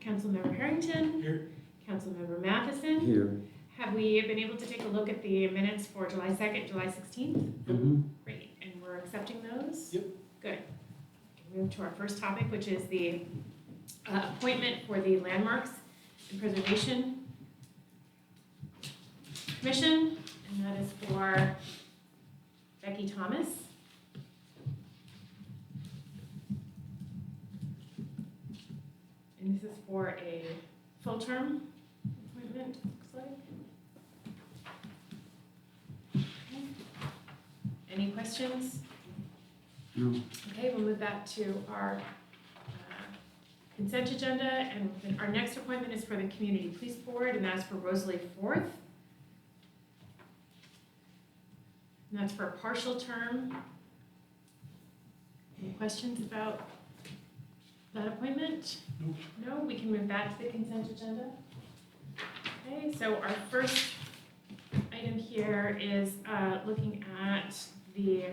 Councilmember Harrington. Here. Councilmember Matheson. Here. Have we been able to take a look at the minutes for July 2nd, July 16th? Mm-hmm. Great, and we're accepting those? Yep. Good. Move to our first topic, which is the appointment for the Landmarks and Preservation Commission, and that is for Becky Thomas. And this is for a full-term appointment, looks like. Okay. Any questions? No. Okay, we'll move back to our consent agenda, and then our next appointment is for the Community Police Board, and that's for Rosalie Forth. And that's for a partial term. Any questions about that appointment? Nope. No, we can move back to the consent agenda. Okay, so our first item here is looking at the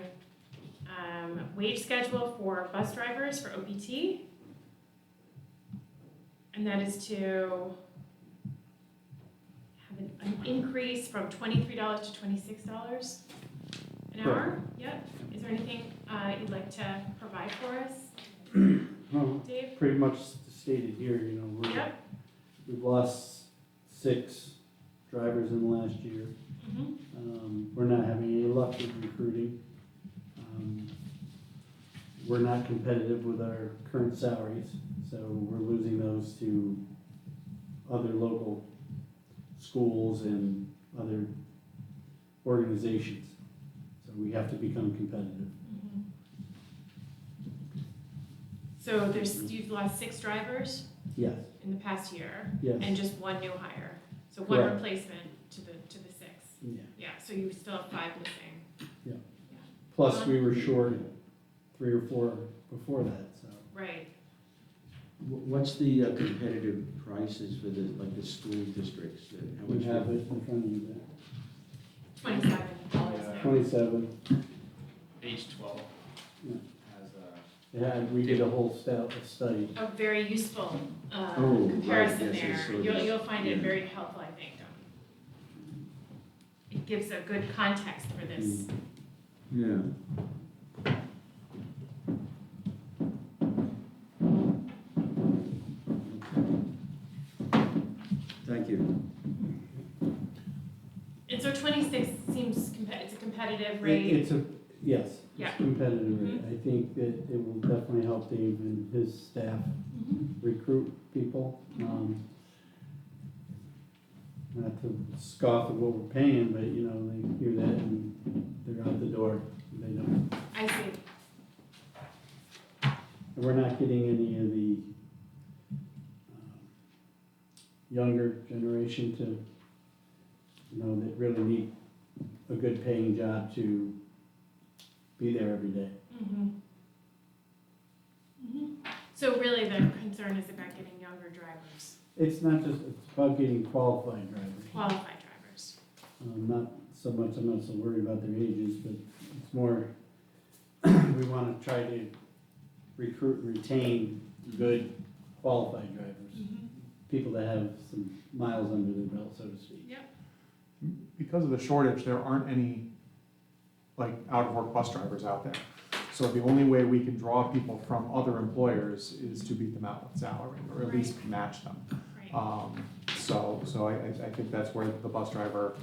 wage schedule for bus drivers for OPT. And that is to have an increase from $23 to $26 an hour. Yep. Is there anything you'd like to provide for us, Well, Dave? pretty much stated here, you know, Yep. we've lost 6 drivers in the last year. Mm-hmm. We're not having any luck with recruiting. We're not competitive with our current salaries, so we're losing those to other local schools and other organizations. So we have to become competitive. Mm-hmm. So you've lost 6 drivers Yes, in the past year, yes, and just 1 new hire. So 1 Correct. replacement to the 6. yeah. Yeah, so you still have 5 missing. Plus, we were short 3 or 4 before that, so. Right. What's the competitive prices for the school districts? How We much have do- it in front of you there. $27 now. 27. Page 12 Yeah. has Yeah, we did a whole study. A very useful Oh, comparison right, yes, there. yes, so You'll find it yeah. very helpful, I think. It gives a good context for this. Yeah. Thank you. And so 26 seems, it's a competitive It- rate. It's a, yes, Yeah. it's competitive rate. I think that it will definitely help Dave and his staff Mhm. recruit people. Not to scoff at what we're paying, but you know, they hear that and they're out the door. They don't. I see. And we're not getting any of the younger generation to, you know, that really need a good paying job to be there every day. Mhm. Mhm. So really the concern is about getting younger drivers, It's not just, it's about getting qualified drivers. qualified drivers. Not so much, I'm not so worried about their ages, but it's more, we want to try to recruit and retain good qualified drivers. Mhm. People that have some miles under their belt, so to speak. Yep. Because of the shortage, there aren't any like out-of-work bus drivers out there. So the only way we can draw people from other employers is to beat them out with salary, or at least match them. Right. So I think that's where the bus driver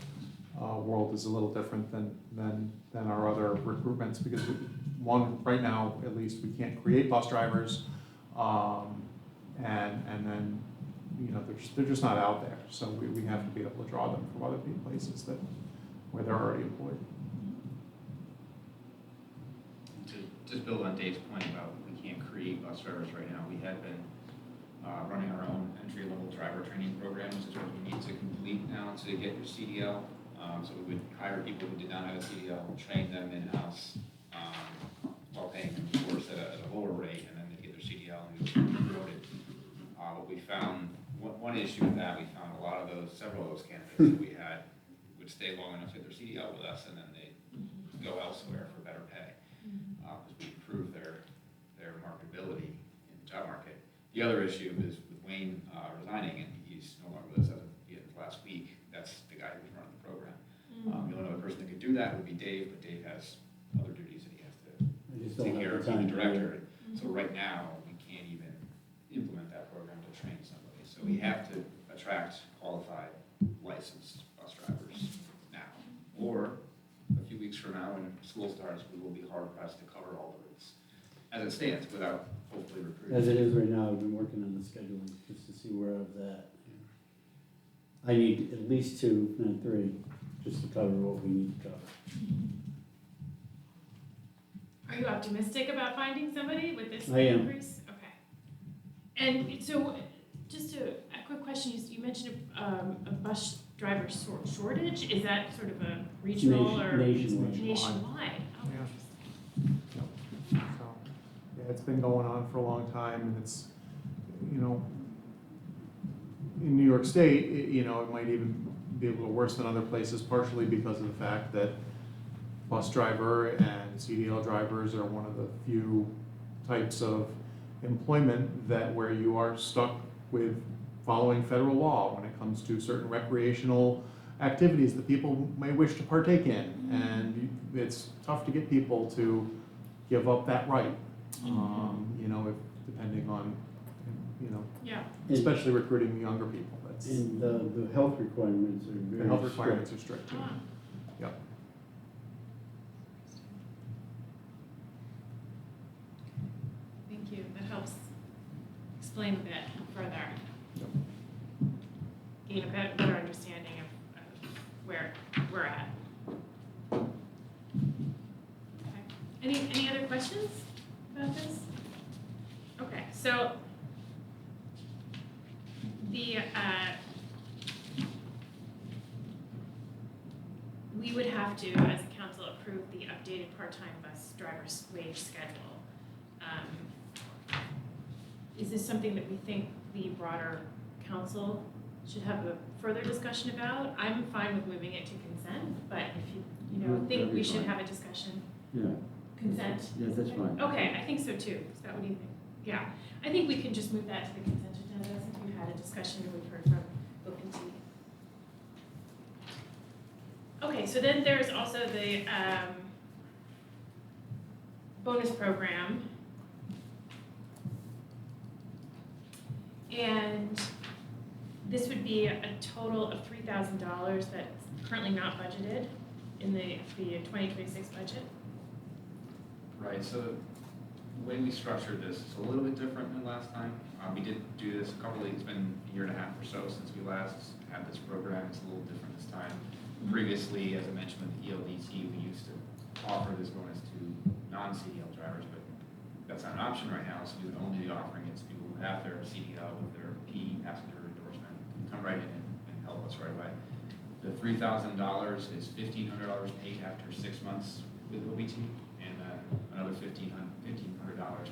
world is a little different than our other recruitments, because right now, at least, we can't create bus drivers, and then, you know, they're just not out there. So we have to be able to draw them from other places where they're already employed. To just build on Dave's point about we can't create bus drivers right now, we had been running our own entry-level driver training program, which is what you need to complete now to get your CDL. So we would hire people who did not have a CDL, train them in-house, while paying them, of course, at a lower rate, and then they get their CDL and be promoted. What we found, one issue with that, we found several of those candidates that we had would stay long enough to get their CDL with us, and then they go elsewhere for better pay, because we improve their marketability in the job market. The other issue is with Wayne that would be Dave, but Dave has other duties that he has to I just take don't care have of, the being time. the to do it. director. So right now, we can't even implement that program to train somebody. So we have to attract qualified, licensed bus drivers now. Or a few weeks from now, when school starts, we will be hard pressed to cover all the routes as it stands without hopefully recruiting. As it is right now, I've been working on the scheduling just to see where I was at. I need at least 2, if not 3, just to cover what we need to cover. Are you optimistic about finding somebody with this I am. increase? Okay. And so, just a quick question, you mentioned a bus driver shortage, is that sort of a regional or? Nationwide. Nationwide, oh, Yeah. interesting. So, yeah, it's been going on for a long time, and it's, you know, in New York State, you know, it might even be a little worse than other places, partially because of the fact that bus driver and CDL drivers are one of the few types of employment that where you are stuck with following federal law when it comes to certain recreational activities that people may wish to partake in. And it's tough to get people to give up that right, you know, if, depending on, you know, Yeah, especially recruiting the younger people. That's, And the health requirements are very the health strict. requirements are strict too. ah, Yep. thank you, that helps explain a bit further. Yep. Gain a better understanding of where we're at. Okay. Any other questions about this? Okay, so the, we would have to, as a council, approve the updated part-time bus driver's wage schedule. Is this something that we think the broader council should have a further discussion about? I'm fine with moving it to consent, but if you know, That'd think be we should fine. have a discussion, Yeah, consent? yeah, that's fine. Okay, I think so too. Scott, what do you think? Yeah, I think we can just move that to the consent agenda since we've had a discussion and we've heard from Book and T. Okay, so then there's also the bonus program. And this would be a total of $3,000 that's currently not budgeted in the 2026 budget. Right, so the way we structured this is a little bit different than last time. We did do this a couple of, it's been a year and a half or so since we last had this program. It's a little different this time. Previously, as I mentioned with the ELDT, we used to offer this bonus to non-CDL drivers, but that's not an option right now, so we would only be offering it to people who have their CDL with their P passenger endorsement. Come right in and help us right away. The $3,000 is $1,500 paid after 6 months with OBT, and then another $1,500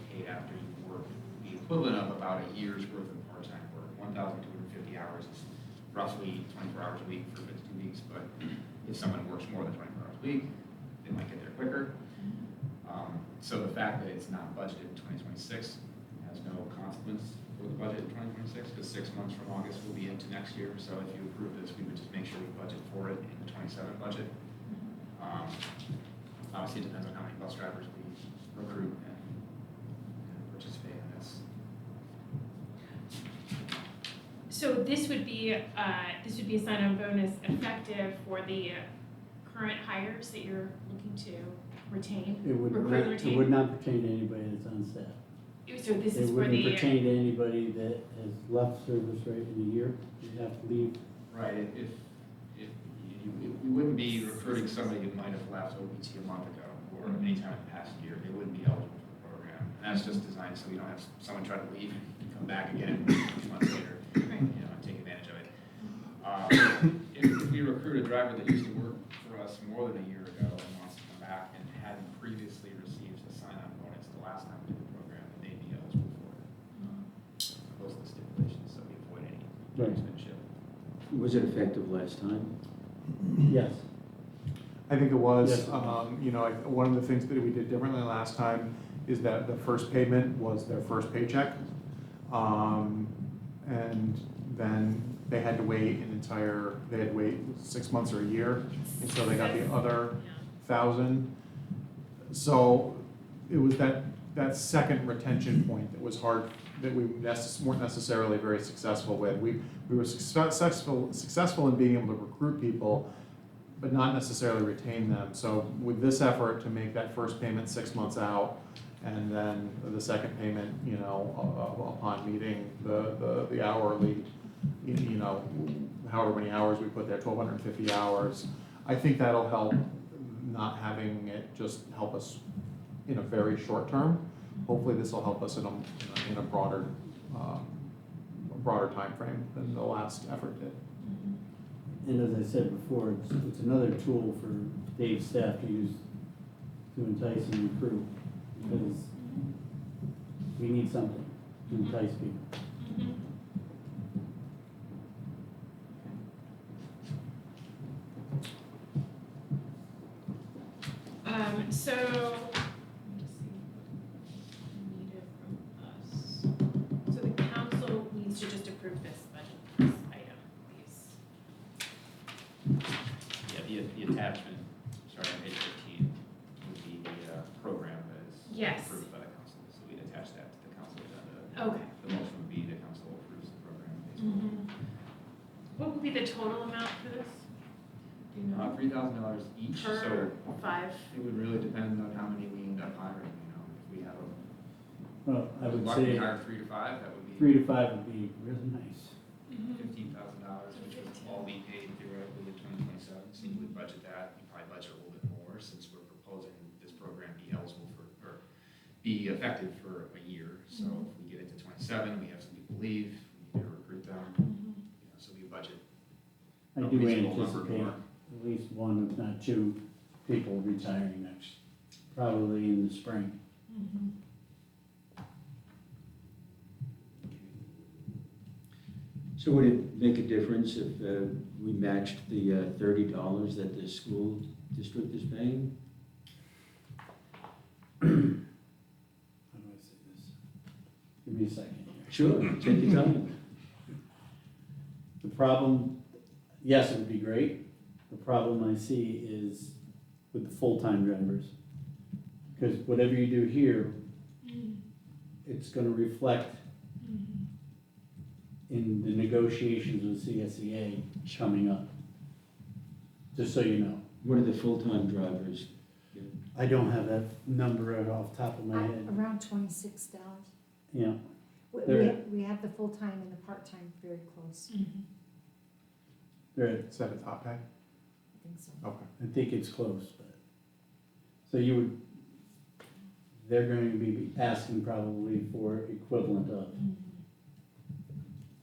paid after you work the equivalent of about a year's worth of part-time work. 1,250 hours is roughly 24 hours a week for 52 weeks, but if someone works more than 24 hours a week, they might get there quicker. So the fact that it's not budgeted in 2026 has no consequence for the budget in 2026, because 6 months from August will be into next year. So if you approve this, we would just make sure we budget for it in the 27 budget. Obviously, it depends on how many bus drivers we recruit and participate in this. So this would be a sign-on bonus effective for the current hires that you're looking to retain? It would Recruit not, and retain? it would not pertain to anybody that's on staff. So this is It for wouldn't the, pertain to anybody that has left service right in a year. You'd have to leave. Right, if you wouldn't be recruiting somebody who might have left OPT a month ago or any time in the past year, they wouldn't be eligible for the program. And that's just designed so you don't have someone try to leave and come back again 2 months later, right, you know, and take advantage of it. If we recruit a driver that used to work for us more than a year ago and wants to come back and hadn't previously received a sign-on bonus the last time we did the program, then they'd be eligible for it. Those are the stipulations, so we avoid any Right. gamesmanship. Was it effective last time? Yes. I think it was, Yes. you know, one of the things that we did differently last time is that the first payment was their first paycheck. And then they had to wait 6 months or a year until they got the other 1,000. So it was that second retention point that was hard, that we weren't necessarily very successful with. We were successful in being able to recruit people, but not necessarily retain them. So with this effort to make that first payment 6 months out, and then the second payment, upon meeting the hourly, however many hours we put there, 1,250 hours, I think that'll help, not having it just help us in a very short term. Hopefully this will help us in a broader timeframe than the last effort did. And as I said before, it's another tool for Dave's staff to use to entice and recruit, because we need something to entice people. So, let me just see what needed from us. So the council needs to just approve this budget, this item, these. Yeah, the attachment, starting on page 15, would be the program that is Yes. approved by the council. So we'd attach that to the council agenda. Okay. The motion would be the council approves the program. basically. What would be the total amount for this? Do you know? $3,000 each, so Per 5? it would really depend on how many we end up hiring, If we have Well, I would lucky say hire 3 to 5, that would be 3 to 5 would be really nice. $15,000, which would all be paid theoretically in 2027. So you would budget that, you probably budget a little bit more, since we're proposing this program be eligible for, or be effective for a year. So if we get into 27, we have some people leave, we need to recruit them, so we budget I a do reasonable number anticipate more. at least one, if not two, people retiring probably in the spring. So would it make a difference if we matched the $30 that the school district is paying? How do I say this? Give me a second here. Sure, take your time. The problem, yes, it would be great. The problem I see is with the full-time drivers. Because whatever you do here, it's gonna reflect in the negotiations with CSEA coming up. Just so you know. What are the full-time drivers? I don't have that number right off the top of my head. Around $26. Yeah, We There- we have the full-time and the part-time very close, they're, Is that a top pay? I think so. Okay. I think it's close, but, so you would, they're going to be asking probably for equivalent of,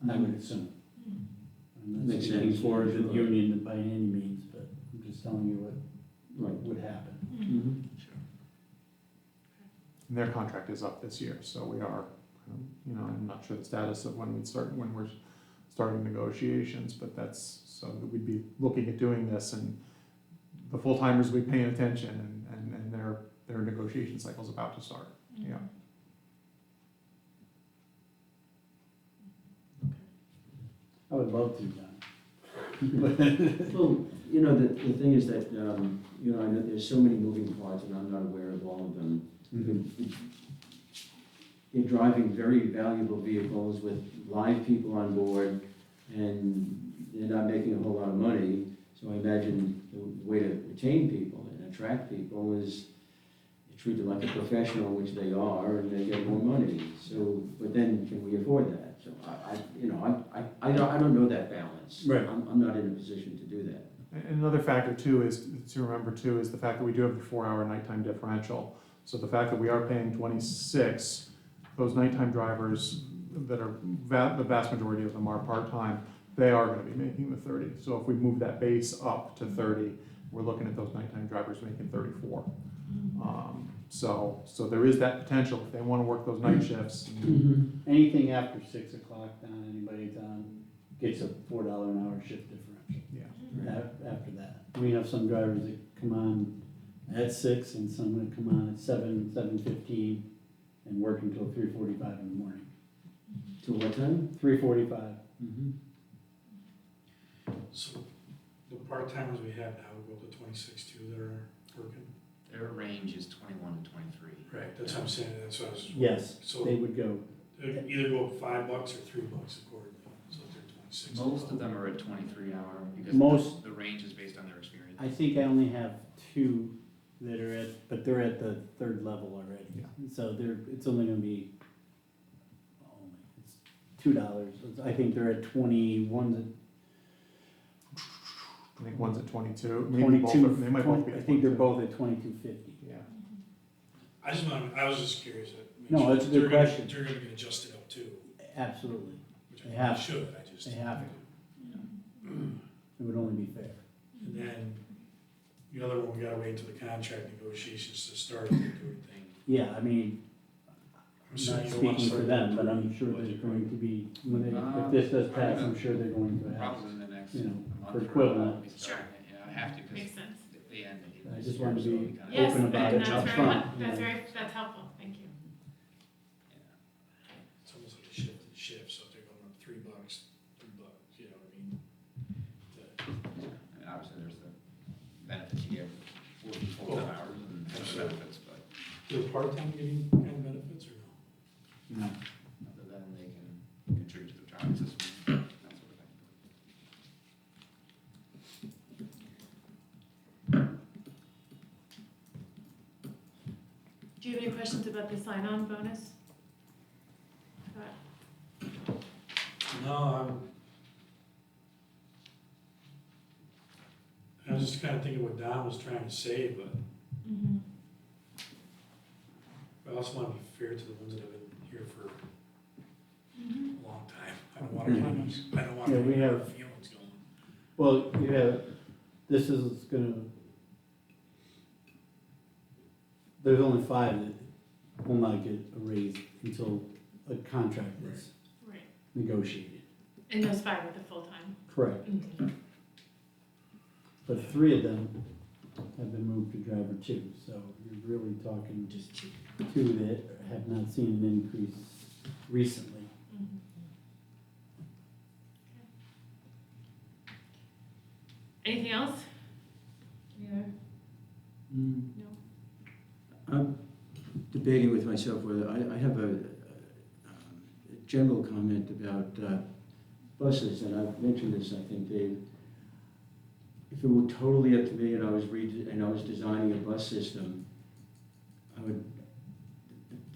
I would assume. I'm not Makes speaking sense, for the sure. union by any means, but I'm just telling you what Right. would happen. Mhm. And their contract is up this year, so we are, I'm not sure the status of when we're starting negotiations, but that's, so that we'd be looking at doing this, and the full-timers will be paying attention, and their negotiation cycle's about to start, yeah. I would love to, John. Well, the thing is that, I know there's so many moving parts and I'm not aware of all of them. You're driving very valuable vehicles with live people on board and they're not making a whole lot of money. So I imagine the way to retain people and attract people is you treat them like a professional, which they are, and they get more money. So, but then can we afford that? So I don't know that balance. Right. I'm not in a position to do that. And another factor too is, to remember too, is the fact that we do have the 4-hour nighttime differential. So the fact that we are paying 26, those nighttime drivers that are, the vast majority of them are part-time, they are gonna be making the 30. So if we move that base up to 30, we're looking at those nighttime drivers making 34. So there is that potential, if they wanna work those night shifts. Anything after 6 o'clock, anybody's on, gets a $4 an hour shift differential. After that. We have some drivers that come on at 6 and some that come on at 7, 7:15 and work until 3:45 in the morning. To what time? 3:45. Mm-hmm. So the part-timers we have now go to 26 too, that are working? Their range is 21 to 23. Right, that's what I'm saying, that's what I was. Yes, So they would go, either go up $5 or $3 accordingly, so if they're 26. Most of them are at 23 hour because Most- the range is based on their experience. I think I only have two that are at, but they're at the third level already. Yeah. So it's only gonna be, it's $2. I think they're at 21 I think one's at 22, to maybe both, 22. they might both be I at think they're 22. both at 22.50. Yeah. I was just curious. No, that's a good question. They're gonna get adjusted up too, Absolutely, which They I have think to. they should, I just. they have to. It would only be fair. And then the other one, we gotta wait until the contract negotiations to start to do anything. Yeah, I mean, I'm assuming not you don't wanna speaking for start them, but I'm doing sure they're budget, going to be, when they, Uh, if this does pass, I'm sure they're going to have. Probably in the next you know, month for or equivalent. we start it. Yeah, I have to because Makes sense. they end it. I just wanted to be Yes, open about and it that's up very, front. that's you know. that's helpful, thank you. It's almost like a shift, so if they're going up $3, $3, you know what I mean? I mean, obviously, there's the benefits you get working full-time hours and other benefits, but Do part-time getting kind of benefits or no? No. other than they can contribute to the retirement system, that sort of thing. Do you have any questions about the sign-on bonus? Scott? No, I was just kind of thinking what Don was trying to say, but Mm-hmm. I also want to be fair to the ones that have been here for Mm-hmm. a long time. I don't want to, I don't want Yeah, to we have have- feelings going. Well, you have, this is gonna, there's only 5 that will not get a raise until a contract is Right, negotiated. and those 5 are the full-time? Correct. But 3 of them have been moved to driver 2, so you're really talking just 2 that have not seen an increase recently. Mhm. Anything else? Any other? No? I'm debating with myself whether, I have a general comment about buses, and I've mentioned this, I think, Dave. If it were totally up to me and I was designing a bus system, the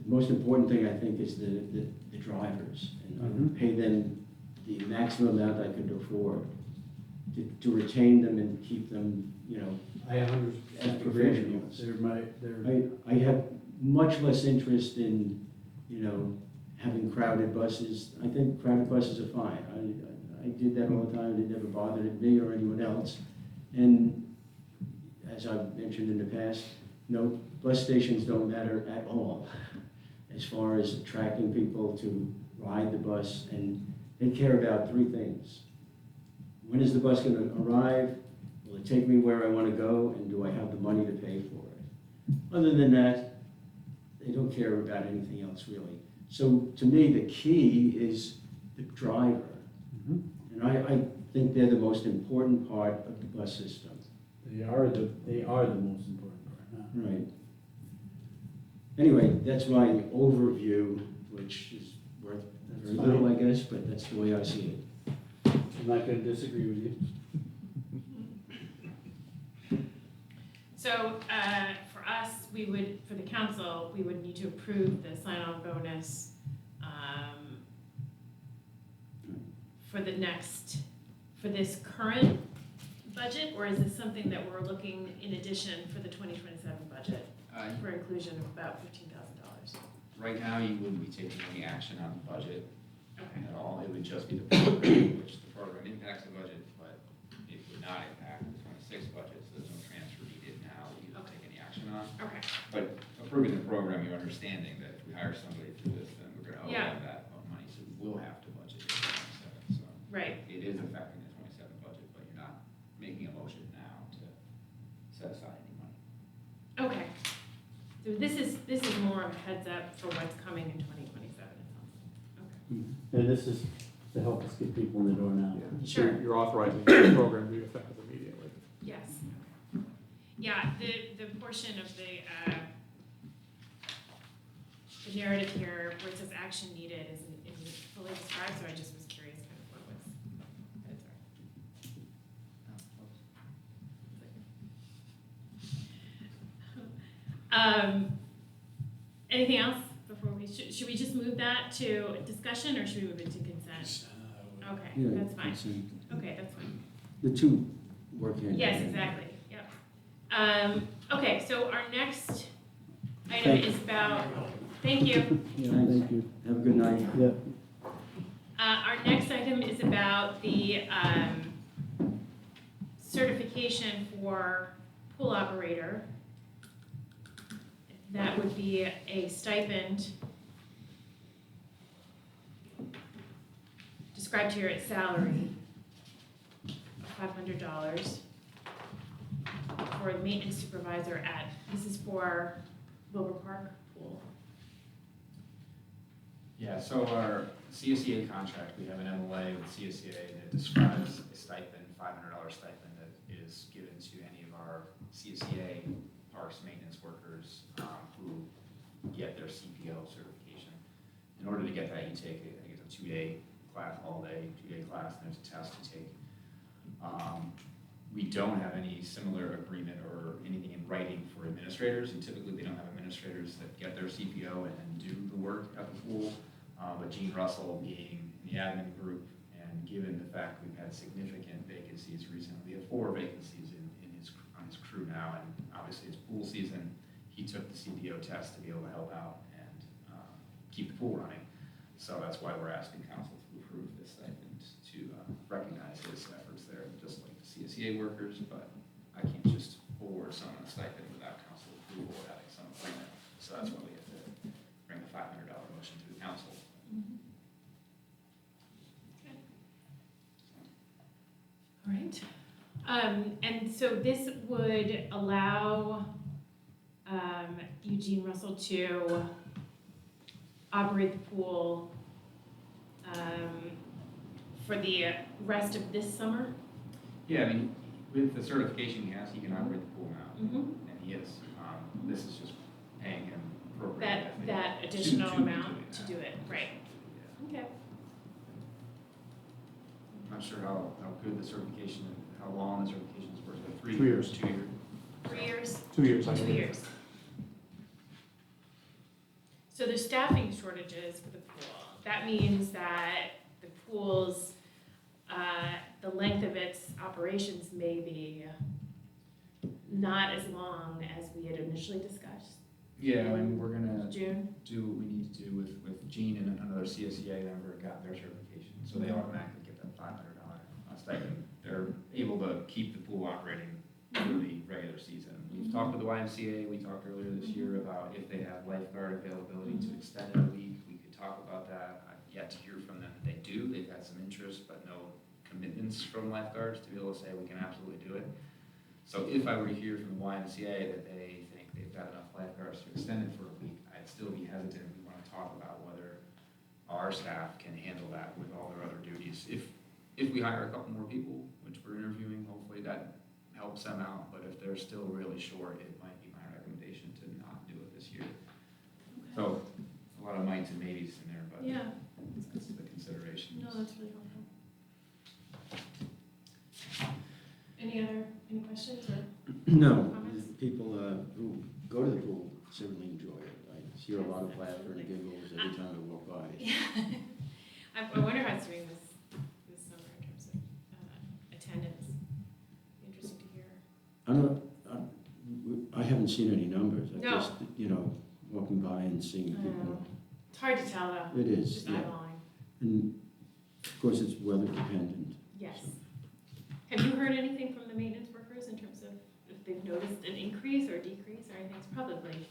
most important thing I think is the drivers. And I would pay them the maximum amount I could afford to retain them and keep them, you know. I 100% agree with you. They're I have much less interest in, you know, having crowded buses. I think crowded buses are fine. I did that all the time. It never bothered me or anyone else. And as I've mentioned in the past, no, bus stations don't matter at all as far as attracting people to ride the bus. And they care about 3 things. When is the bus going to arrive? Will it take me where I want to go? And do I have the money to pay for it? Other than that, they don't care about anything else really. So to me, the key is the driver. And I think they're the most important part of the bus system. They are the most important part. Huh? Right. Anyway, that's my overview, which is worth very That's little, I fine. guess, but that's the way I see it. I'm not going to disagree with you. So, for us, for the council, we would need to approve the sign-on bonus, for this current budget, or is this something that we're looking in addition for the 2027 budget for inclusion of about $15,000? Right now, you wouldn't be taking any action on the budget Okay, at all. It would just be the program, which the program impacts the budget, but it would not impact the 26 budget, so there's no transfer needed now that you don't take any action on. okay, But approving the program, you're understanding that if we hire somebody through this, then we're gonna owe Yeah. them that money, so we will have to budget it in 27. So right, it is affecting the 27 budget, but you're not making a motion now to set aside any money. okay. So this is more of a heads up for what's coming in 2027, it sounds like. Okay. And this is to help us get people in the door now. Yeah. Sure. So you're authorizing the program to be effective immediately. Yes. Yeah, the portion of the narrative here where it says action needed isn't fully described, so I just was curious kind of what was, but it's all right. Anything else before we, should we just move that to discussion or should we move it to consent? Okay, Yeah, that's fine. consent. Okay, that's fine. The two work hand in Yes, hand. exactly, yep. Okay, so our next item Thank is about, thank you. Yeah, Thanks. thank you. Have a good night. Yeah, Our next item is about the certification for pool operator. That would be a stipend described here as salary of $500 for the maintenance supervisor at, this is for Wilbur Park Pool. Yeah, so our CSEA contract, we have an MOA with CSEA that describes a stipend, $500 stipend that is given to any of our CSEA parks maintenance workers who get their CPO certification. In order to get that, you take, I think it's a 2-day class, all day, 2-day class, and there's a test to take. We don't have any similar agreement or anything in writing for administrators, and typically they don't have administrators that get their CPO and do the work at the pool. But Gene Russell being in the admin group, and given the fact we've had significant vacancies recently, we have 4 vacancies on his crew now, and obviously it's pool season, he took the CPO test to be able to help out and keep the pool running. So that's why we're asking council to approve this stipend to recognize his efforts there, just like the CSEA workers, but I can't just award someone a stipend without council approval or having some agreement. So that's why we have to bring the $500 motion to the council. All right. And so this would allow Eugene Russell to operate the pool for the rest of this summer? Yeah, I mean, with the certification he has, he can operate the pool now, Mm-hmm. and he is. This is just paying him appropriately. I think, That to additional be amount doing to that. do it, right? Yeah. Okay. I'm not sure how good the certification, how long the certification is for, is it 3 2 years. 2 years? 3 years? 2 years, I 2 think. years. So there's staffing shortages for the pool. That means that the pool's, the length of its operations may be not as long as we had initially discussed. Yeah, and we're gonna June? do what we need to do with Gene and another CSEA member got their certification, so they automatically get that $500 stipend. They're able to keep the pool operating through the regular season. We've talked with the YMCA, we talked earlier this year about if they have lifeguard availability to extend it a week, we could talk about that. I've yet to hear from them that they do, they've had some interest, but no commitments from lifeguards to be able to say we can absolutely do it. So if I were to hear from the YMCA that they think they've got enough lifeguards to extend it for a week, I'd still be hesitant. We want to talk about whether our staff can handle that with all their other duties. If we hire a couple more people, which we're interviewing, hopefully that helps them out. But if they're still really short, it might be my recommendation to not do it this year. So a lot of mights and maybes in there, but Yeah, that's the consideration. no, that's really helpful. Any questions or? No, Comments? people who go to the pool certainly enjoy it. I hear a lot of laughter and giggles every time I walk by. Yeah. I wonder how it's doing this summer in terms of attendance. Interesting to hear. I haven't seen any numbers. I No. just, walking by and seeing people. It's hard to tell though, It is, just yeah. eyeballing. And of course, it's weather dependent. Yes. Have you heard anything from the maintenance workers in terms of if they've noticed an increase or decrease or anything? It's probably,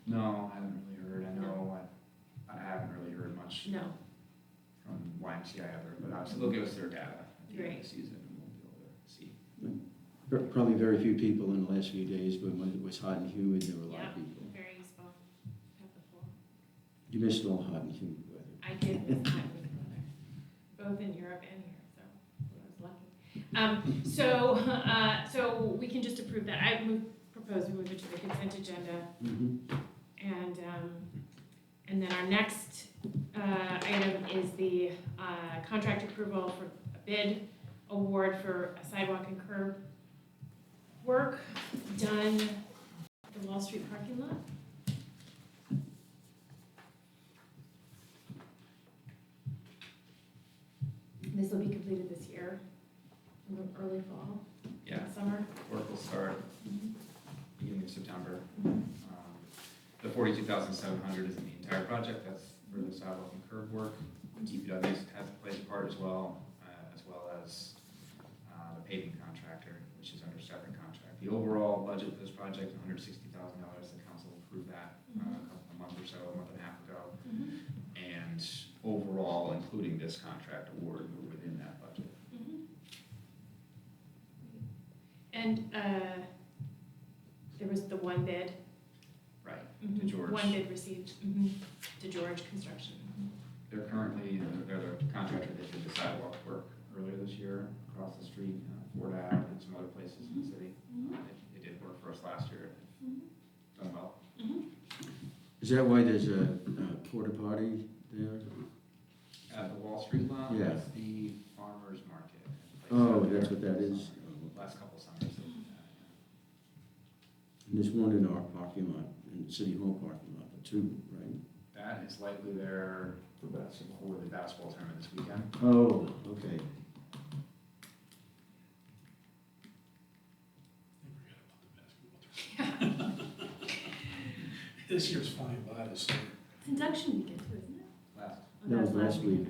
No, I haven't really heard. I know I haven't really heard much no. from YMCA either, but obviously they'll give us their data at the end Great. of the season and we'll be able to see. Probably very few people in the last few days, but when it was hot and humid, there were a lot of Yeah. people. Very useful. Have before. You missed all hot and humid weather. I did miss that with weather, both in Europe and here, so I was lucky. So we can just approve that. Propose we move it to the consent agenda. Mhm. And then our next item is the contract approval for a bid award for a sidewalk and curb work done at the Wall Street parking lot. This will be completed this year, in the early fall, Yeah, summer. work will start beginning of September. Mhm. The 42,700 isn't the entire project, that's for the sidewalk and curb work. DPW has plays a part as well as the paving contractor, which is under separate contract. The overall budget for this project, $160,000, the council approved that a month and a half ago. And overall, including this contract award, we're within that budget. And there was the one bid. Right. Mhm. To George. One bid received, to George Construction. They're currently, they're the contractor that did the sidewalk work earlier this year across the street, Ford Ave and some other places in the city. They did work for us last year, done well. Is that why there's a porta potty there? At the Wall Street lot, Yeah. that's the farmer's market. Oh, that's what that is. Last couple summers. And there's one in our parking lot, in the City Hall parking lot, or two, right? That is likely there for the basketball tournament this weekend. Oh, okay. I forgot about the basketball tournament. This year's flying by this year. It's induction weekend too, isn't it? Last. Oh, That was that's last week.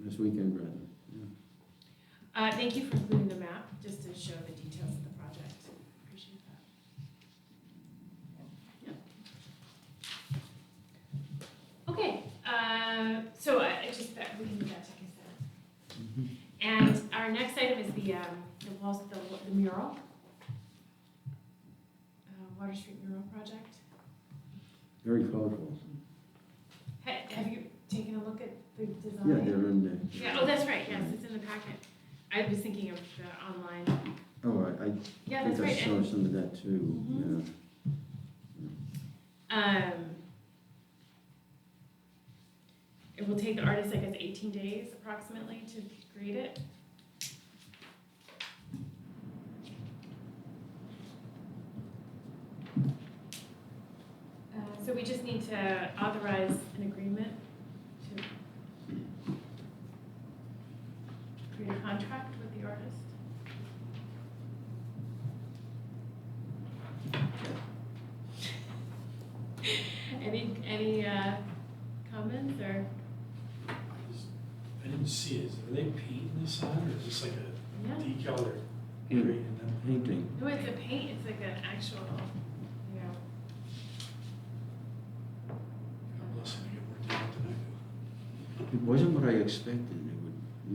Last weekend, rather. Yeah. Thank you for including the map, just to show the details of the project. Appreciate that. Yep. Okay, so I just, we can do that to consent. And our next item is the mural. Water Street mural project. Very colorful. Have you taken a look at the design? Yeah, they're in there. Yeah, oh, that's right, yes, it's in the packet. I was thinking of the online. Oh, I Yeah, think that's I right. saw some of that too, Mhm. yeah. It will take the artist, I guess, 18 days approximately to create it. So we just need to authorize an agreement to create a contract with the artist. Any comments or? I didn't see it. Are they painting this on, or is this like a Yeah. decal or Paint. creating them? Painting. No, it's a paint, it's like an actual, you know. God bless them, they get more talent than I do. It wasn't what I expected. It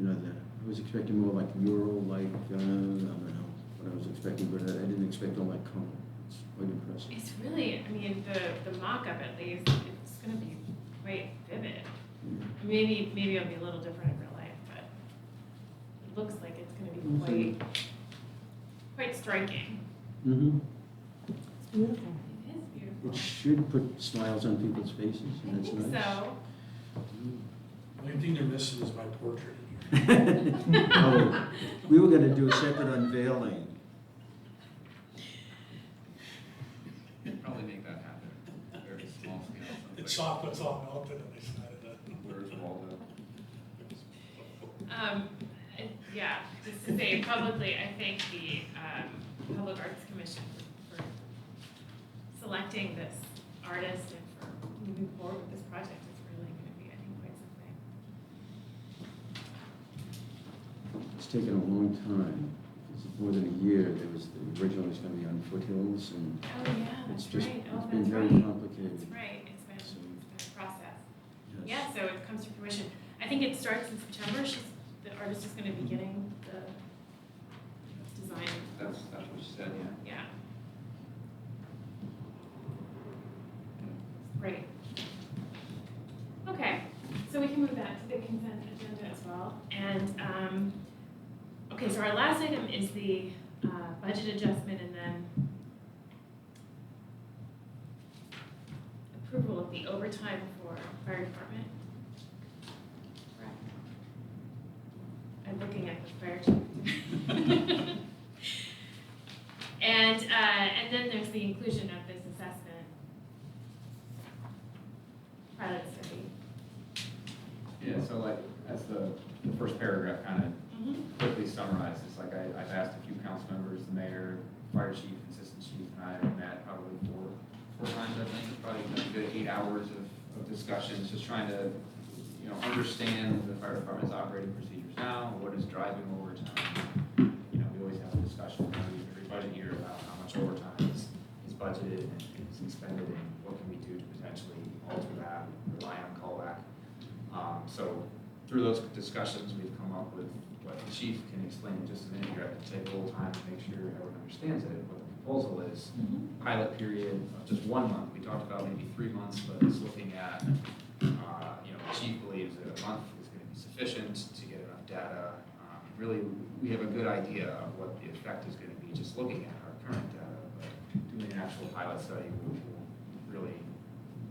would, I was expecting more like mural, like, I don't know what I was expecting, but I didn't expect all that color. It's quite impressive. It's really, I mean, the mock-up at least, it's gonna be quite vivid. Maybe it'll be a little different in real life, but it looks like it's gonna be quite striking. Mm-hmm. It's beautiful. It is beautiful. It should put smiles on people's faces, I and that's think nice. so. The only thing they're missing is my portrait in here. Oh, we were gonna do a separate unveiling. Probably make that happen, very small scale. The chocolate's all melted and they decided that. Where's Waldo? Yeah, just to say publicly, I thank the Public Arts Commission for selecting this artist and for moving forward with this project. It's really gonna be, I think, quite something. It's taken a long time. It's more than a year. There was, originally it was gonna be on Foothills, and Oh, yeah, it's that's just, right. Oh, it's been that's very right. complicated. That's right. It's been a process. Yes. Yeah, so it comes to fruition. I think it starts in September. The artist is gonna be getting the design. That's what she said, yeah. Yeah. Great. Okay, so we can move that to the consent agenda as well. And so our last item is the budget adjustment and then approval of the overtime for fire department. Correct. I'm looking at the fire chief. And then there's the inclusion of this assessment pilot study. Yeah, so like, as the first paragraph kind of quickly summarizes, like I've asked a few council members, the mayor, fire chief, assistant chief, and I have met probably four times, I think. It's probably been a good 8 hours of discussions, just trying to, you know, understand the fire department's operating procedures now, what is driving overtime. You know, we always have a discussion every budget year about how much overtime is budgeted and is expended, and what can we do to potentially alter that, rely on callback. So through those discussions, we've come up with what the chief can explain in just a minute here. I can take a little time to make sure everyone understands it. What the proposal is, pilot period of just 1 month. We talked about maybe 3 months, but it's looking at, you know, the chief believes that a month is going to be sufficient to get enough data. Really, we have a good idea of what the effect is going to be just looking at our current data, but doing an actual pilot study will really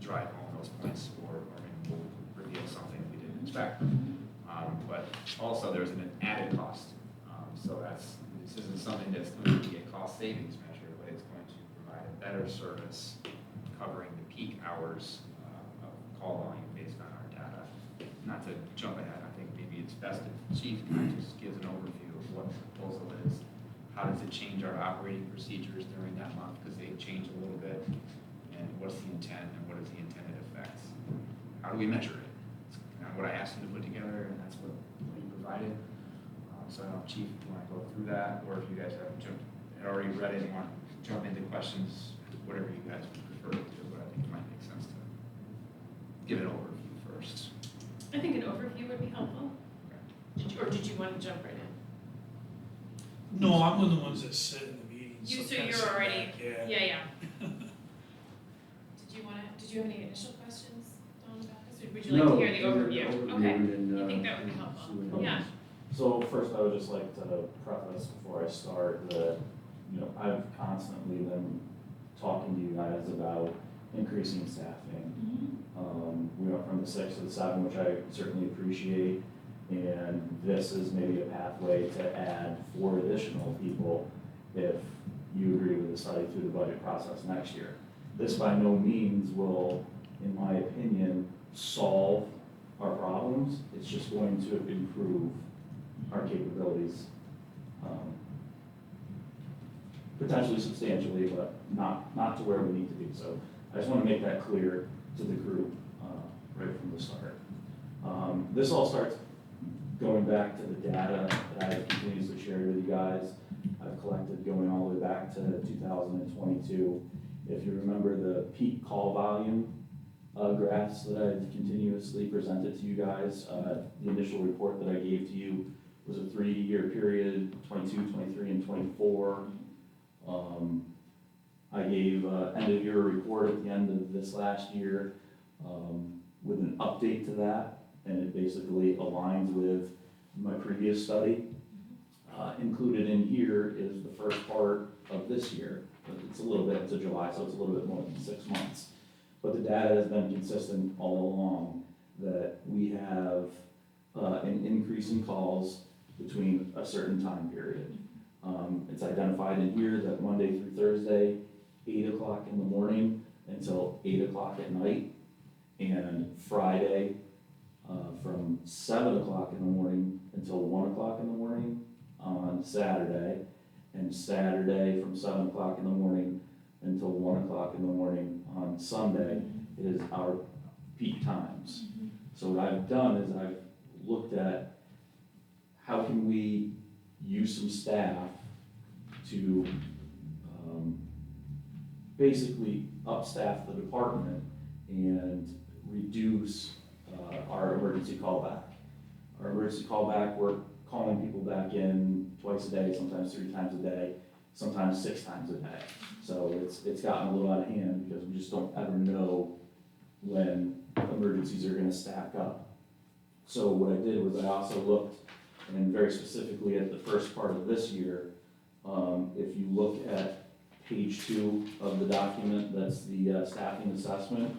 drive home those points or will reveal something we didn't expect. But also there's an added cost. So this isn't something that's going to be a cost savings measure, but it's going to provide a better service covering the peak hours of call volume based on our data. Not to jump ahead, I think maybe it's best if the chief kind of just gives an overview of what the proposal is. How does it change our operating procedures during that month, because they change a little bit, and what's the intent and what is the intended effects? How do we measure it? It's kind of what I asked him to put together, and that's what he provided. So I don't know, Chief, if you want to go through that, or if you guys have already read it and want to jump into questions, whatever you guys would prefer to do, but I think it might make sense to give an overview first. I think an overview would be helpful. Did you want to jump right in? No, I'm one of the ones that sit in the meetings. So kinda you're sit already, back, Yeah. yeah. Did you have any initial questions, Don, about this, or would you like to hear the overview? Okay, I think that would be helpful, yeah. So first, I would just like to preface before I start that, you know, I've constantly been talking to you guys about increasing staffing. We went from the 6 to the 7, which I certainly appreciate, and this is maybe a pathway to add 4 additional people if you agree with the study through the budget process next year. This by no means will, in my opinion, solve our problems. It's just going to improve our capabilities, potentially substantially, but not to where we need to be. So I just want to make that clear to the group right from the start. This all starts going back to the data that I continuously shared with you guys. I've collected going all the way back to 2022. If you remember the peak call volume graphs that I've continuously presented to you guys, the initial report that I gave to you was a 3-year period, 22, 23, and 24. I gave end of year report at the end of this last year with an update to that, and it basically aligns with my previous study. Included in here is the first part of this year. It's a little bit to July, so it's a little bit more than 6 months. But the data has been consistent all along that we have an increase in calls between a certain time period. It's identified in here that Monday through Thursday, 8 o'clock in the morning until 8 o'clock at night, and Friday from 7 o'clock in the morning until 1 o'clock in the morning on Saturday, and Saturday from 7 o'clock in the morning until 1 o'clock in the morning on Sunday is our peak times. So what I've done is I've looked at how can we use some staff to basically upstaff the department and reduce our emergency callback. Our emergency callback, we're calling people back in twice a day, sometimes 3 times a day, sometimes 6 times a day. So it's gotten a little out of hand because we just don't ever know when emergencies are gonna stack up. So what I did was I also looked and very specifically at the first part of this year, if you look at page 2 of the document, that's the staffing assessment,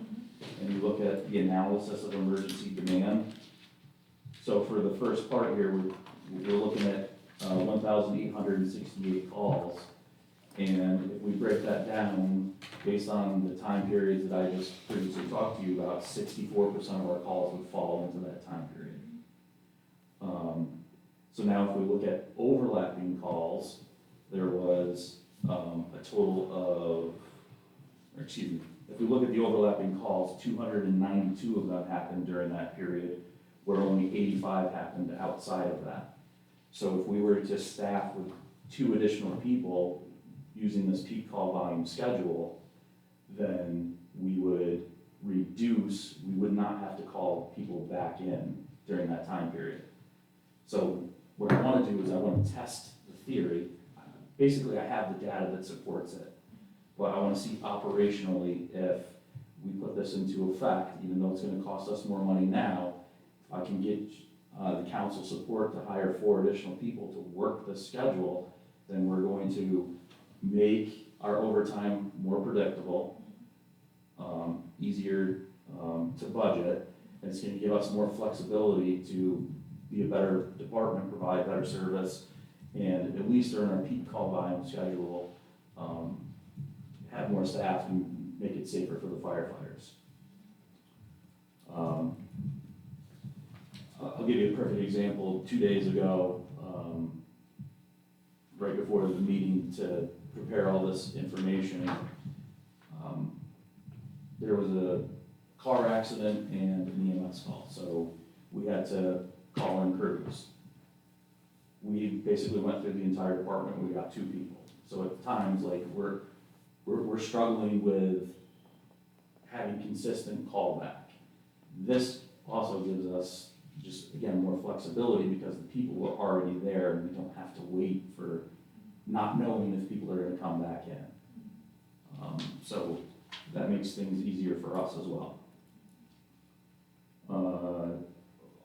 and you look at the analysis of emergency demand. So for the first part here, we're looking at 1,868 calls. And if we break that down, based on the time periods that I just previously talked to you about, 64% of our calls would fall into that time period. So now if we look at overlapping calls, there was a total of, or excuse me, if we look at the overlapping calls, 292 of them happened during that period, where only 85 happened outside of that. So if we were to staff with 2 additional people using this peak call volume schedule, then we would not have to call people back in during that time period. So what I want to do is I want to test the theory. Basically, I have the data that supports it, but I want to see operationally if we put this into effect, even though it's going to cost us more money now, if I can get the council support to hire 4 additional people to work the schedule, then we're going to make our overtime more predictable, easier to budget, and it's going to give us more flexibility to be a better department, provide better service, and at least during our peak call volume schedule, have more staff and make it safer for the firefighters. I'll give you a perfect example. 2 days ago, right before the meeting to prepare all this information, there was a car accident and an EMS call, so we had to call in crews. We basically went through the entire department, we got 2 people. So at times, like, we're struggling with having consistent callback. This also gives us just, again, more flexibility because the people were already there and we don't have to wait for not knowing if people are gonna come back in. So that makes things easier for us as well.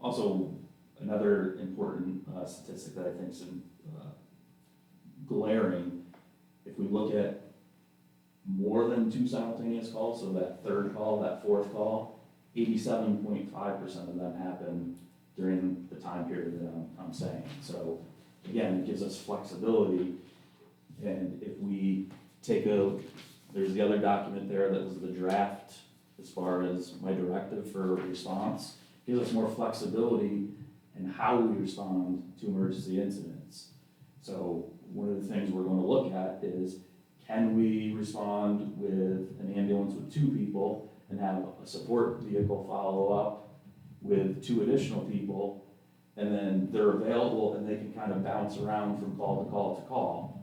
Also, another important statistic that I think is glaring, if we look at more than 2 simultaneous calls, so that 3rd call, that 4th call, 87.5% of them happen during the time period that I'm saying. So again, it gives us flexibility, and if we take there's the other document there that was the draft as far as my directive for response, gives us more flexibility in how we respond to emergency incidents. So one of the things we're going to look at is, can we respond with an ambulance with 2 people and have a support vehicle follow up with 2 additional people, and then they're available and they can kind of bounce around from call to call to call.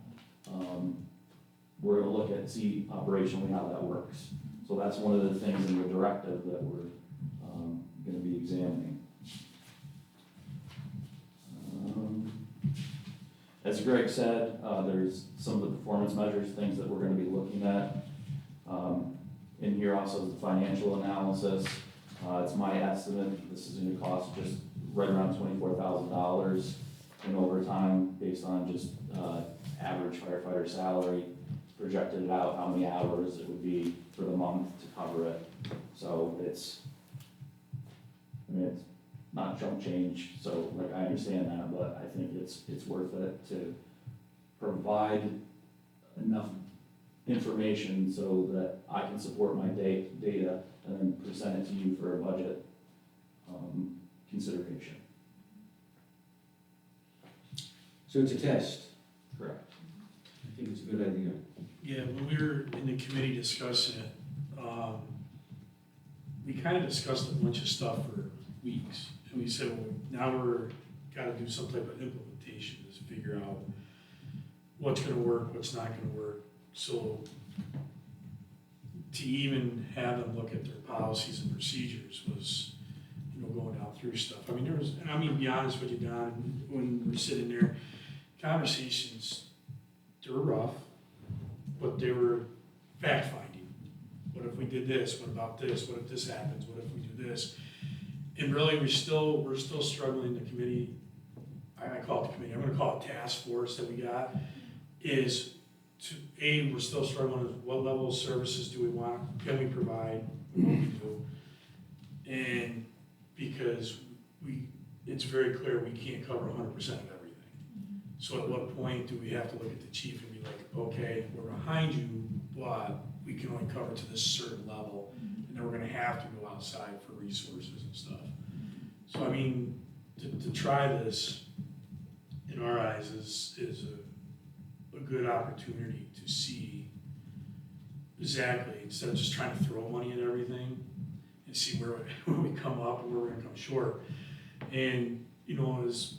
We're going to look at, see operationally how that works. So that's one of the things in the directive that we're going to be examining. As Greg said, there's some of the performance measures, things that we're going to be looking at. In here also is the financial analysis. It's my estimate, this is going to cost just right around $24,000 in overtime based on just average firefighter salary, projected it out how many hours it would be for the month to cover it. So it's not chump change, so like I understand that, but I think it's worth it to provide enough information so that I can support my data and then present it to you for a budget consideration. So it's a test. Correct. I think it's a good idea. Yeah, when we were in the committee discussing it, we kind of discussed a bunch of stuff for weeks. And we said, well, now we're gotta do some type of implementation to figure out what's gonna work, what's not gonna work. So to even have them look at their policies and procedures was, going down through stuff. I mean, be honest with you, Don, when we're sitting there, conversations, they were rough, but they were fact-finding. What if we did this? What about this? What if this happens? What if we do this? And really, we're still struggling, the committee. I call it the committee, I'm gonna call it task force that we got, is to, we're still struggling with what level of services do we want, can we provide, what we do? And because it's very clear we can't cover 100% of everything. So at what point do we have to look at the chief and be like, okay, we're behind you, but we can only cover to this certain level, and then we're gonna have to go outside for resources and stuff. So I mean, to try this, in our eyes, is a good opportunity to see exactly, instead of just trying to throw money at everything, and see where we come up and where we're gonna come short. And, you know, as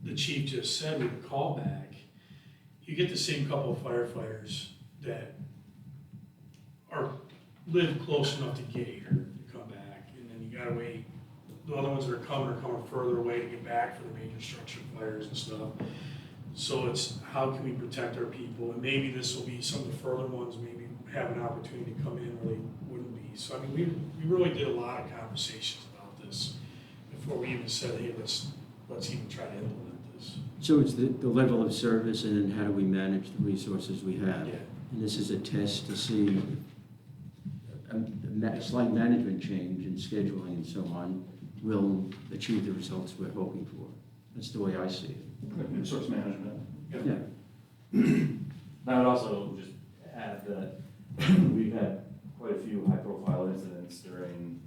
the chief just said with the callback, you get the same couple of firefighters that live close enough to get here to come back, and then you gotta wait. The other ones that are coming further away to get back for the major structure fires and stuff. So it's, how can we protect our people? And maybe this will be some of the further ones, maybe have an opportunity to come in where they wouldn't be. So I mean, we really did a lot of conversations about this before we even said, hey, let's even try to implement this. So it's the level of service, and then how do we manage the resources we have? Yeah. And this is a test to see a slight management change in scheduling and so on will achieve the results we're hoping for. That's the way I see it. Resource management. Yeah. I would also just add that we've had quite a few high-profile incidents during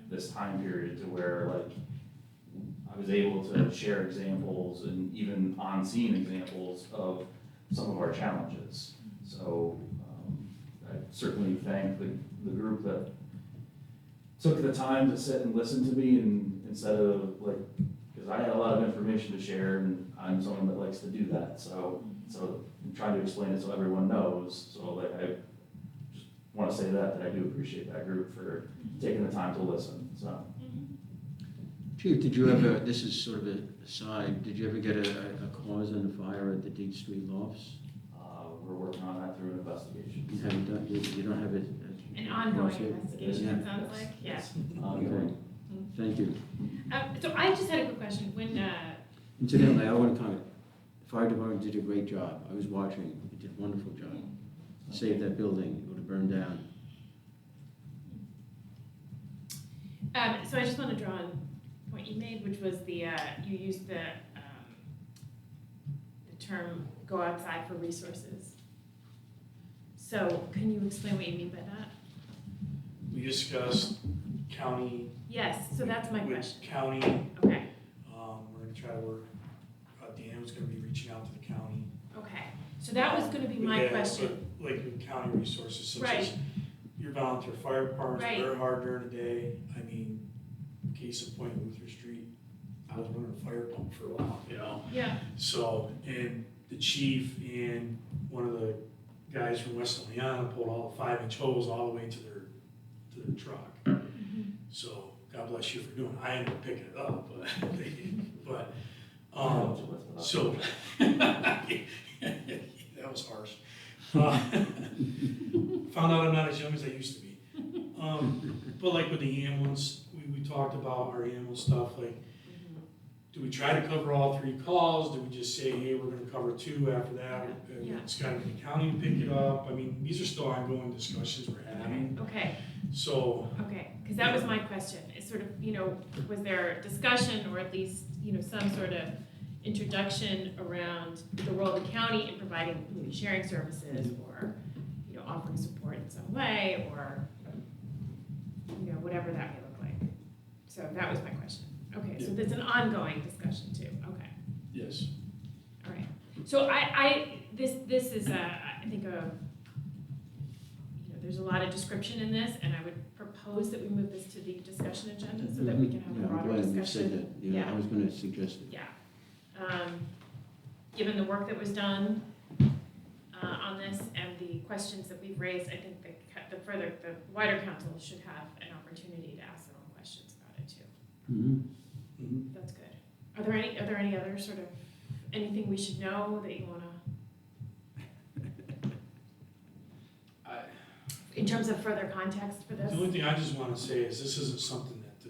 this time period to where, like, I was able to share examples and even on-scene examples of some of our challenges. So I certainly thank the group that took the time to sit and listen to me, and instead of, like, because I had a lot of information to share, and I'm someone that likes to do that. So I'm trying to explain it so everyone knows. So like, I just want to say that I do appreciate that group for taking the time to listen. So. Chief, did you ever, this is sort of an aside, did you ever get a cause on the fire at the Deep Street Lofts? We're working on that through an investigation. You haven't done, you don't have it? An ongoing investigation, it sounds like, yeah. Okay, thank you. So I just had a quick question, when, Incidentally, I want to comment, the fire department did a great job. I was watching, they did a wonderful job. Saved that building, it would have burned down. so I just want to draw on a point you made, which was the, you used the term go outside for resources. So can you explain what you mean by that? We discussed county. Yes, so that's my with question. County, Okay, we're gonna try to work, Dan was gonna be reaching out to the county. okay. So that was gonna be my Yeah, question. but like with county resources, such Right. as your volunteer fire departments, Right. they're hard during the day. I mean, case in point, Luther Street, I was running a fire pump for a while, you know? Yeah, So, and the chief and one of the guys from West Leon pulled all the 5-inch hose all the way to their truck. So, God bless you for doing it. I ended up picking it up, but so, that was harsh. Found out I'm not as young as I used to be. But like with the ambulance, we talked about our ambulance stuff, like, do we try to cover all 3 calls? Do we just say, hey, we're gonna cover 2 after that? And Yeah. it's gotta be the county to pick it up. I mean, these are still ongoing discussions we're having, okay, so. okay. Because that was my question. It's sort of, was there discussion or at least, some sort of introduction around the role of the county in providing community sharing services or, offering support in some way or, whatever that may look like. So that was my question. Okay, so there's an ongoing discussion too. Okay, Yes. all right. So this is I think there's a lot of description in this, and I would propose that we move this to the discussion agenda so that we can have Yeah, a I'm broader glad you said discussion. that. Yeah, I was going to suggest it. Yeah. Given the work that was done on this and the questions that we've raised, I think the wider council should have an opportunity to ask their own questions about it too. Mhm. That's good. Are there any other sort of, anything we should know that you wanna, in terms of further context for this? The only thing I just wanna say is this isn't something that the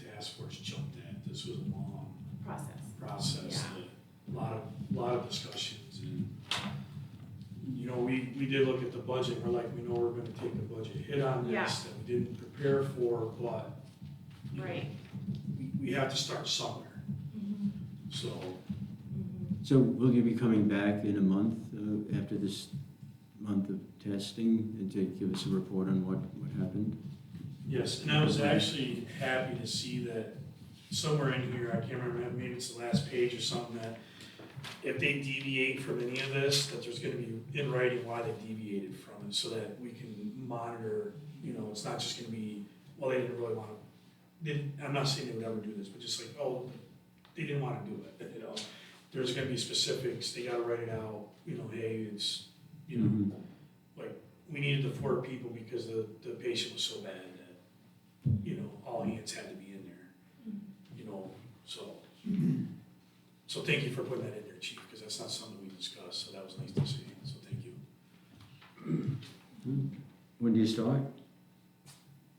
task force jumped at. This was a long Process. process, a lot of discussions, and, you know, we did look at the budget, we're like, we know we're gonna take a budget hit on Yeah. this that we didn't prepare for, but, you know, Right. we have to start somewhere, Mhm. so, Mhm. So will you be coming back in a month, after this month of testing, and to give us a report on what happened? yes, and I was actually happy to see that somewhere in here, I can't remember, maybe it's the last page or something, that if they deviate from any of this, that there's gonna be in writing why they deviated from it, so that we can monitor, you know, it's not just gonna be, well, they didn't really wanna, I'm not saying they would ever do this, but just like, oh, they didn't wanna do it, you know? There's gonna be specifics, they gotta write it out, you know, hey, it's, you know, Mhm. like, we needed the 4 people because the patient was so bad that, you know, all hands had to be in there, you know, so. So thank you for putting that in there, chief, because that's not something we discussed, so that was nice to see, so thank you. When do you start?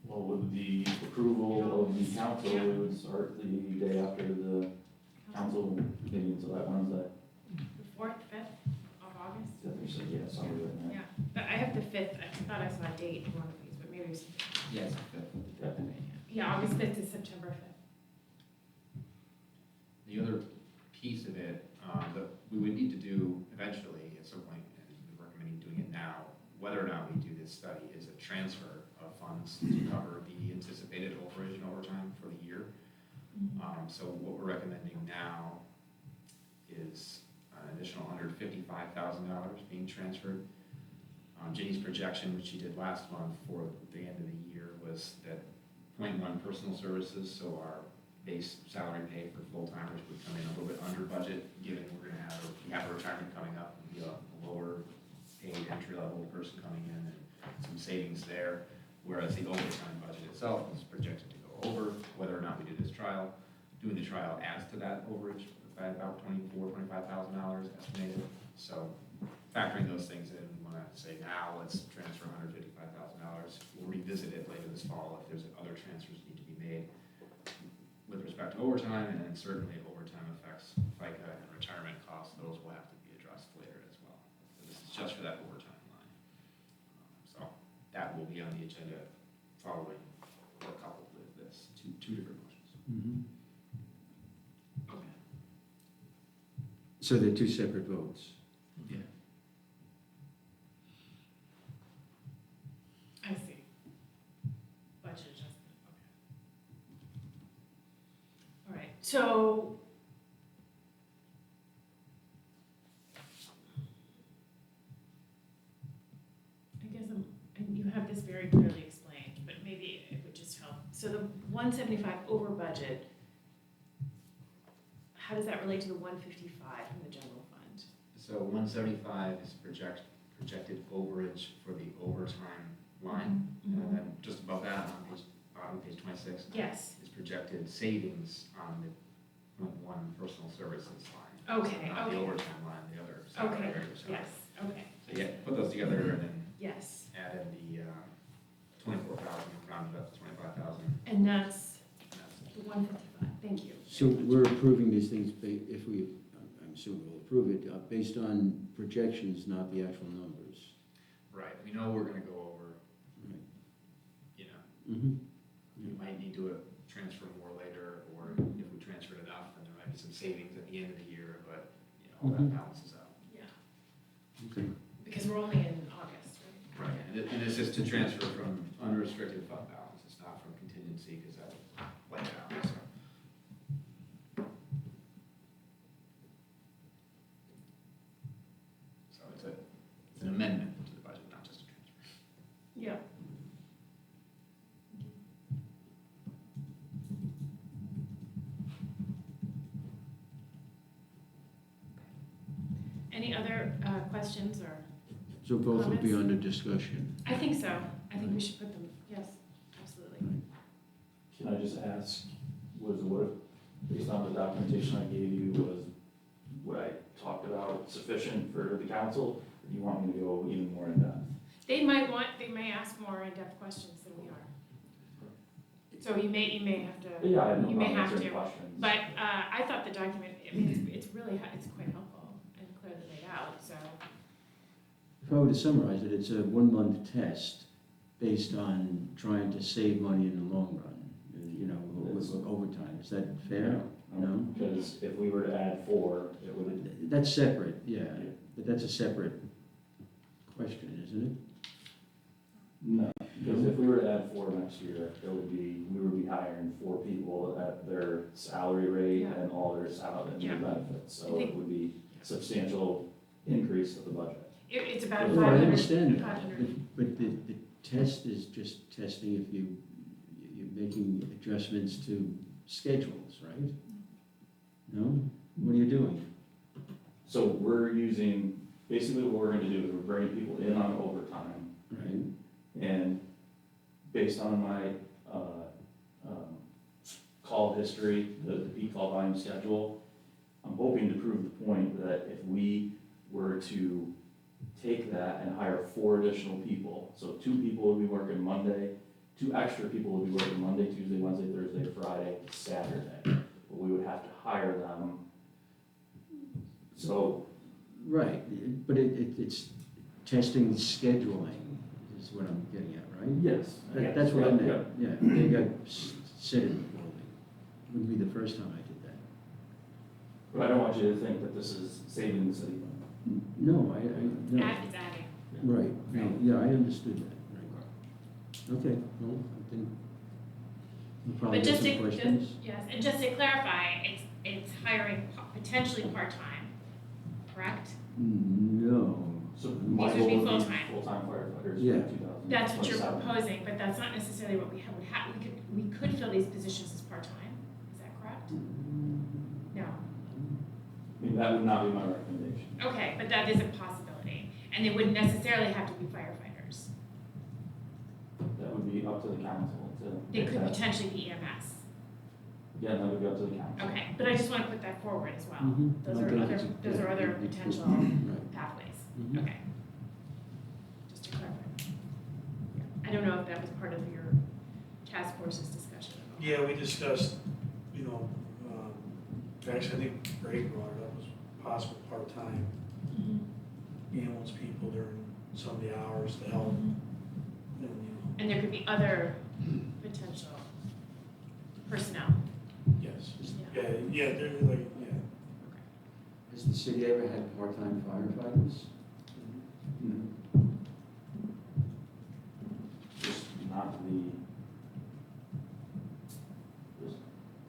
Well, with the approval of the council, we would start the day after the council meeting, so that Wednesday. The 4th, 5th of August? I think so, yeah, something like that. Yeah, but I have the 5th, I thought I saw a date in one of these, but maybe it was, Yes. yeah, August 5th to September 5th. The other piece of it, that we would need to do eventually at some point, and we're recommending doing it now, whether or not we do this study, is a transfer of funds to cover the anticipated overage and overtime for the year. So what we're recommending now is an additional $155,000 being transferred. Ginny's projection, which she did last month for the end of the year, was that 0.1 personal services, so our base salary pay for full-timers would come in a little bit under budget, given we have a retirement coming up, and be a lower paid entry-level person coming in, and some savings there, whereas the overtime budget itself is projected to go over, whether or not we do this trial. Doing the trial adds to that overage by about $25,000 estimated. So factoring those things in, we want to say now, let's transfer $155,000. We'll revisit it later this fall if there's other transfers need to be made with respect to overtime, and then certainly overtime affects FICA and retirement costs. Those will have to be addressed later as well. So this is just for that overtime line. So that will be on the agenda following or coupled with this, two different motions. Mhm. Okay. So they're two separate votes? Yeah. I see. Budget adjustment, okay. All right, so. I guess and you have this very clearly explained, but maybe it would just help. So the 175 over budget, how does that relate to the 155 from the general fund? So 175 is projected overage for the overtime line. And then just above that, on bottom of page 26, Yes, is projected savings on the one personal services line. okay, Not the okay, overtime line, the other okay, salary or salary. yes, okay, So yeah, put those together and then yes. add in the 24,000, round it up to 25,000. And that's the 155, thank you. So we're approving these things, if we, I'm assuming we'll approve it, based on projections, not the actual numbers. Right, we know we're gonna go over, Right. you know, Mm-hmm. we might need to transfer more later, or if we transferred enough, then there might be some savings at the end of the year, but, you know, all that Mhm. balances out. Yeah, Okay. because we're only in August, right? Right, and this is to transfer from unrestricted fund balance, it's not from contingency, because that would wipe it out, so. So it's an amendment to the budget, not just a transfer. Yeah. Any other questions or? So both will be Comments? under discussion. I think so. I think we should put them, yes, absolutely. Can I just ask, based on the documentation I gave you, was what I talked about sufficient for the council? Or do you want me to go even more in depth? They may ask more in-depth questions than we are. So you may have to. Yeah, I have no You may problem have answering to, questions. But I thought the document, I mean, it's really, it's quite helpful and clearly laid out, so. If I were to summarize it, it's a 1-month test based on trying to save money in the long run, you know, with overtime. Is that fair? No? Because if we were to add 4, it would, That's separate, yeah, but that's a separate question, isn't it? no, because if we were to add 4 next year, we would be hiring 4 people at their salary rate Yeah. and all their salary and Yeah. their benefits, I so think- it would be substantial increase to the budget. It's about No, I 500, understand that, 500. but the test is just testing if you're making adjustments to schedules, right? No? What are you doing? So we're using, basically what we're gonna do is we're bringing people in on overtime, Right? and based on my, call history, the peak call volume schedule, I'm hoping to prove the point that if we were to take that and hire 4 additional people, so 2 people would be working Monday, 2 extra people would be working Monday, Tuesday, Wednesday, Thursday, Friday, Saturday. But we would have to hire them. So, Right, but it's testing scheduling is what I'm getting at, right? yes. That's what I Yeah, meant, yeah, they got set in the building. Wouldn't be the first time I did that. But I don't want you to think that this is saving the city money. No, no, It's adding. right, no, yeah, I understood that, right. Okay, well, I think we'll probably But get just some to, questions. yes, and just to clarify, it's hiring potentially part-time, correct? No. So my These would be goal would be full-time. full-time firefighters Yeah. for 2027. That's what you're proposing, but that's not necessarily what we have, we could fill these positions as part-time, is that correct? No, I mean, that would not be my recommendation. okay, but that is a possibility, and they wouldn't necessarily have to be firefighters. That would be up to the council to. They make could that- potentially be EMS, Yeah, that would be up to the council. okay, but I just wanna put that forward as well. Mhm. Those I are think other, it's a- those are other it's- potential Right. pathways, Mhm. okay. Just to clarify. Yeah. I don't know if that was part of your task force's discussion at all. Yeah, we discussed, you know, actually, I think Greg brought it up, was possible part-time Mhm. ambulance people during some of the hours to help, and, you know, And there could be other potential personnel, yes. yeah. Yeah, they're like, yeah. Has the city ever had part-time firefighters? No. Just not there's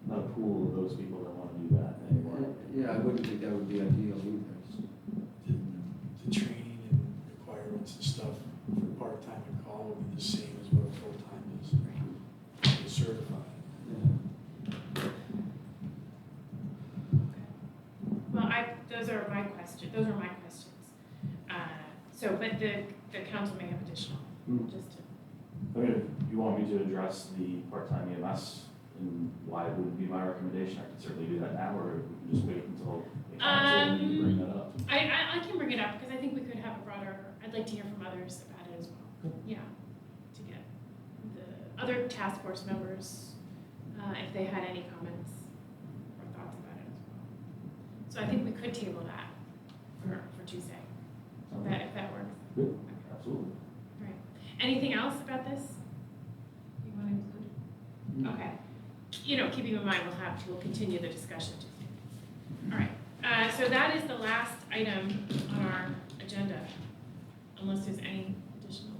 not a pool of those people that wanna do that anymore. Yeah, I wouldn't think that would be ideal either. The training and requirements and stuff for part-time and call would be the same as what a full-time is. Right. Get certified. Well, those are my questions. But the council may have additional, Hmm. just to, I mean, if you want me to address the part-time EMS and why it wouldn't be my recommendation, I can certainly do that now, or we can just wait until the council and you bring that up. I can bring it up, because I think we could have a broader, I'd like to hear from others about it as well. Cool. Yeah, to get the other task force members, if they had any comments or thoughts about it as well. So I think we could table that for Tuesday, if that works. Good, absolutely. Right. Anything else about this you want to include? Mm. Okay. You know, keeping in mind, we'll continue the discussion Tuesday. All right. So that is the last item on our agenda, unless there's any additional.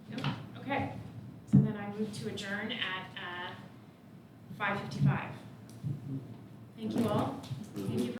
No? Okay. So then I move to adjourn at 5:55. Thank you all. Thank you.